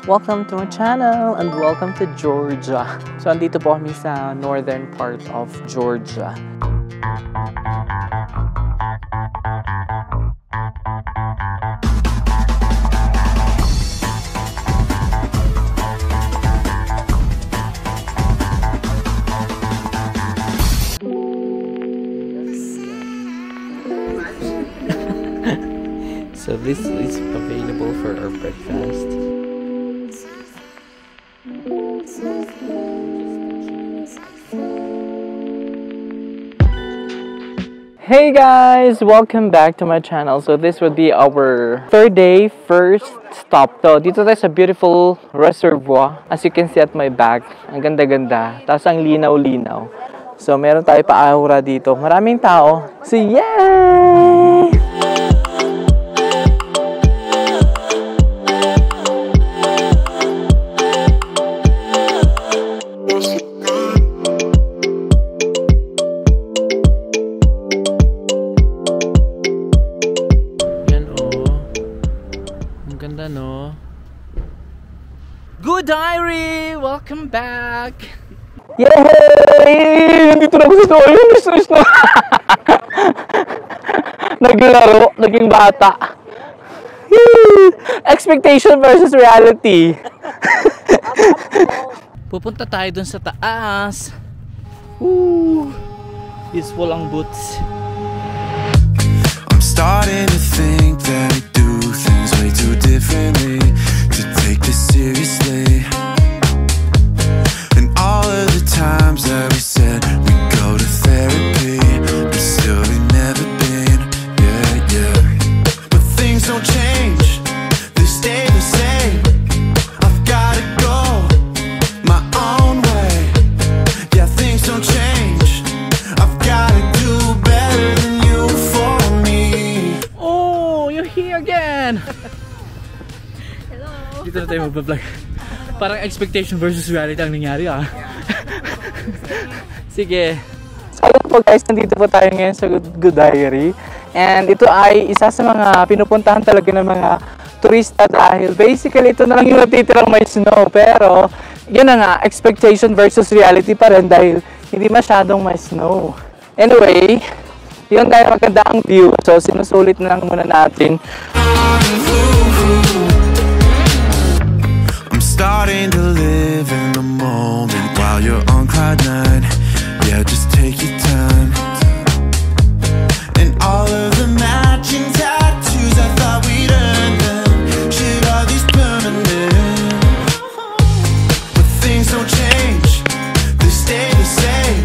Welcome to my channel and welcome to Georgia. So andito po kami sa northern part of Georgia. So this is available for our breakfast. Hey guys! Welcome back to my channel. So this would be our third day, first stop. So dito tayo sa beautiful reservoir. As you can see at my back, ang ganda-ganda. Tapos ang linaw-linaw. So meron tayo pa-aura dito. Maraming tao. So yay! No. Gudauri! Welcome back! Yay! Nandito na ako sa doon. Miss na. Naglaro, naging bata. Expectation versus reality. Pupunta tayo dun sa taas. Useful ang boots. I'm starting to think that I do things way too differently to take this seriously. And all of the times that we said we'd go to therapy, but still we've never been, yeah. But things don't change, they stay the same. I've gotta go my own way. Yeah, things don't change, I've gotta do better than you for me. Oh, you're here again! Hello! Dito na tayo magpa-vlog. Parang expectation versus reality ang nangyari Sige. So po guys, nandito po tayo ngayon sa Gudauri. And ito ay isa sa mga pinupuntahan talaga ng mga turista dahil basically ito na lang yung natitirang may snow. Pero yun na nga, expectation versus reality pa rin dahil hindi masyadong may snow. Anyway, yun dahil maganda ang view. So sinusulit na lang muna natin. I'm starting to live in the moment while you're on cloud nine. Yeah, just take your time. And all of the matching tattoos, I thought we'd earn them. Shit, are these permanent? But things don't change, they stay the same.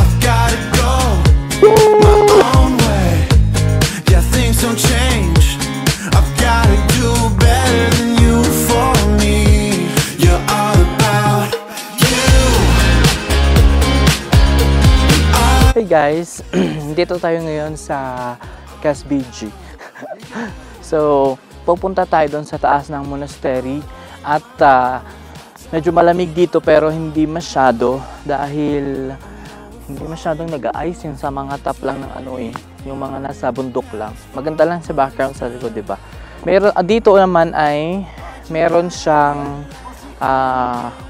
I've gotta go my own way. Yeah, things don't change, I've gotta do better than you for me. You're all about you. Hey guys, dito tayo ngayon sa Kazbegi. So, pupunta tayo doon sa taas ng monastery at medyo malamig dito pero hindi masyado dahil hindi masyadong nag-a-ice yun sa mga top lang ng yung mga nasa bundok lang. Maganda lang sa background sa likod, di ba? Meron dito naman ay meron siyang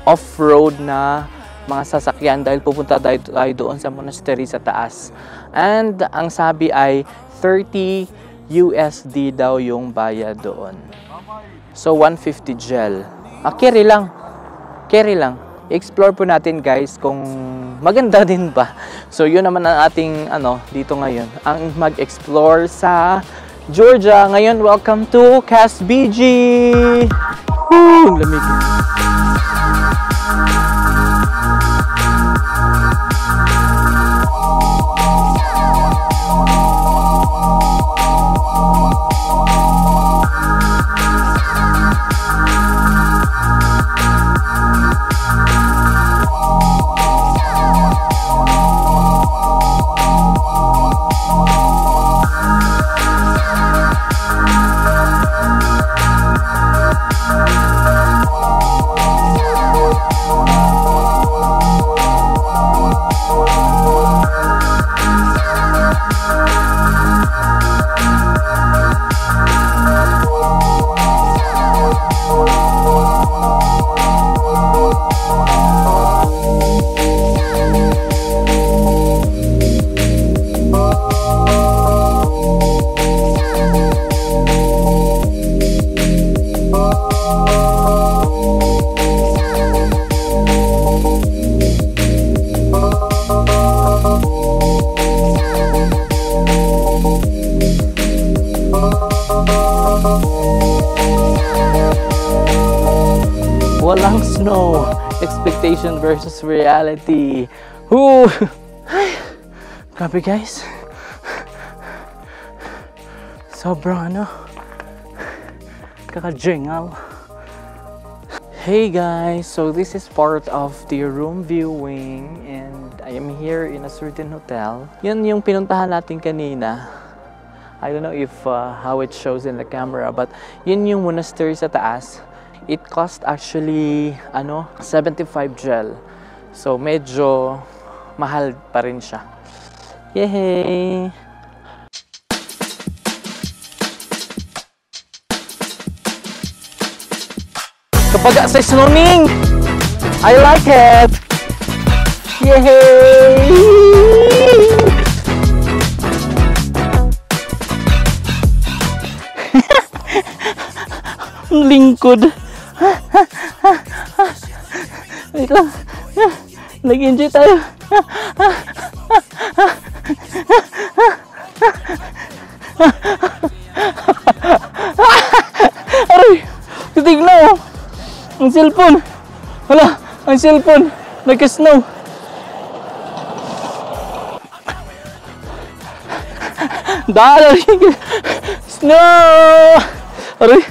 off-road na mga sasakyan dahil pupunta tayo doon sa monastery sa taas. And ang sabi ay 30 USD daw yung bayad doon. So 150 gel. Carry lang. Carry lang. Explore po natin guys kung maganda din ba. So yun naman ang ating dito ngayon. Ang mag-explore sa Georgia. Ngayon, welcome to Kazbegi! Woo! Lamig. Walang snow. Expectation versus reality. Woo! Grabe guys. Sobrang kakajengaw. Hey guys, so this is part of the room viewing and I am here in a certain hotel. Yan yung pinuntahan natin kanina. I don't know if how it shows in the camera, but yun yung monastery sa taas. It cost actually 75 gel. So medyo mahal pa rin siya. Yay! Kapag sa snowing, I like it. Yay! Lingkod. Wait lang. Nag-enjoy tayo. Aray! Titignan mo. Ang cellphone. Wala. Ang cellphone. Nagka-snow. Dahil. Snow! Aray!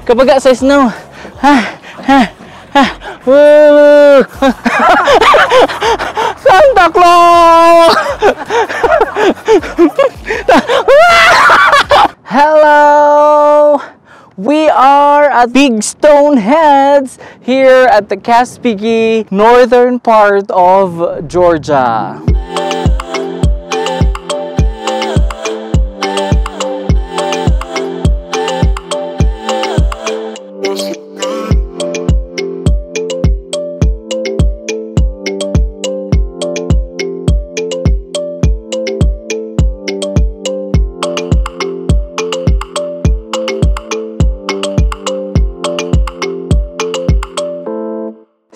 Kapag sa snow. Santa Claus! Hello! We are at Big Stone Heads here at the Kazbegi, northern part of Georgia.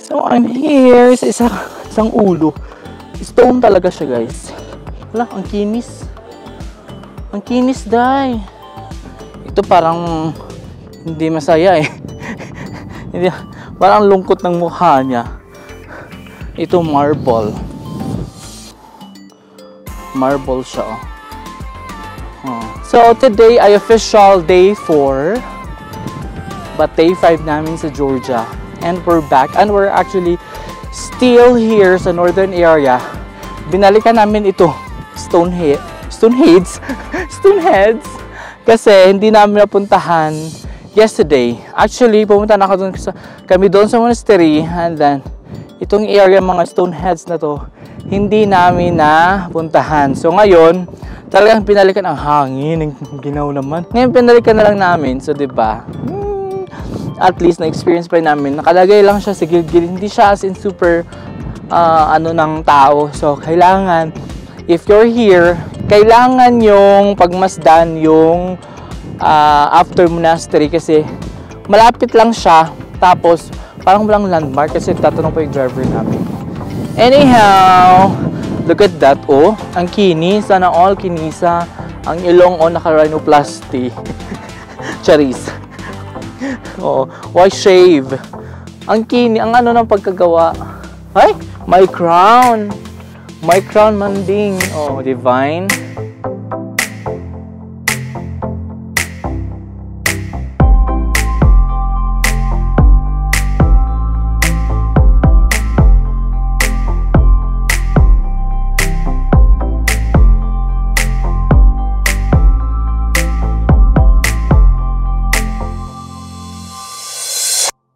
So I'm here sa isang ulo. Stone talaga siya guys. Wala, ang kinis. Ang kinis dai. Ito parang hindi masaya eh. Hindi, parang lungkot ng mukha niya. Ito marble. Marble siya oh. So today ay official day 4. But day 5 namin sa Georgia. And we're back and we're actually still here sa northern area. Binalikan namin ito Stoneheads kasi hindi namin napuntahan yesterday. Actually pumunta na kami doon sa monastery and then itong area mga Stoneheads na to hindi namin napuntahan. So ngayon talagang pinalikan ang hangin ng ginaw naman. Ngayon pinalikan na lang namin. So 'di ba? At least na-experience pa namin. Nakalagay lang siya sa gilid-gilid. Hindi siya as in super ng tao. So, kailangan, if you're here, kailangan yung pagmasdan yung after monastery kasi malapit lang siya. Tapos, parang walang landmark kasi tatanong pa yung driver namin. Anyhow, look at that. Oh, ang kinis. Sana all kinisa. Ang ilong naka-rhinoplasty. Charis. Oh, why shave? Ang ng pagkagawa. Ay, my crown manding. Oh, divine.